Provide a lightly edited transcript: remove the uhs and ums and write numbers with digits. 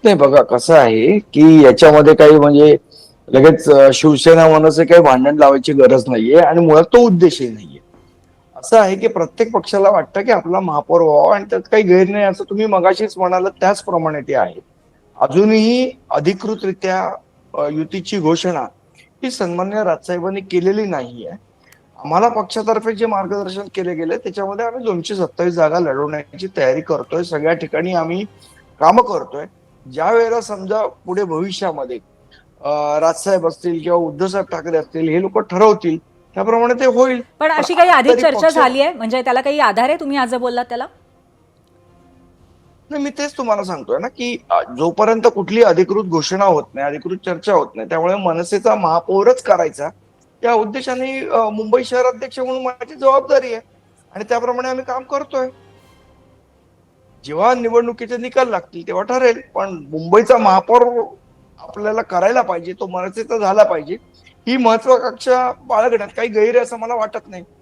नाही बघा कसं आहे की याच्यामध्ये काही म्हणजे लगेच शिवसेना मनसे काही भांडण लावायची गरज नाहीये आणि मुळात तो उद्देशही नाहीये. असं आहे की प्रत्येक पक्षाला वाटतं की आपला महापौर व्हावा आणि त्यात काही गैर नाही असं तुम्ही मगाशीच म्हणाल त्याचप्रमाणे ते आहे. अजूनही अधिकृतरित्या युतीची घोषणा ही सन्मान्य राजसाहेबांनी केलेली नाहीये. आम्हाला पक्षातर्फे जे मार्गदर्शन केले गेले त्याच्यामध्ये आम्ही 227 जागा लढवण्याची तयारी करतोय. सगळ्या ठिकाणी आम्ही काम करतोय. ज्या वेळेला समजा पुढे भविष्यामध्ये राजसाहेब असतील किंवा उद्धवसाहेब ठाकरे असतील हे लोक ठरवतील त्याप्रमाणे ते होईल. पण पण अशी काही आज आधीच तरी चर्चा पक्ष झाली आहे, म्हणजे त्याला काही आधार आहे, तुम्ही आज जे बोललात त्याला? नाही, मी तेच तुम्हाला सांगतोय ना की जोपर्यंत कुठली अधिकृत घोषणा होत नाही, अधिकृत चर्चा होत नाही, त्यामुळे मनसेचा महापौरच करायचा या उद्देशाने मुंबई शहर अध्यक्ष म्हणून माझी जबाबदारी आहे आणि त्याप्रमाणे आम्ही काम करतोय. जेव्हा निवडणुकीचे निकाल लागतील तेव्हा ठरेल, पण मुंबईचा महापौर आपल्याला करायला पाहिजे, तो मनसेचा झाला पाहिजे, ही महत्वाकांक्षा बाळगण्यात काही गैर आहे असं मला वाटत नाही.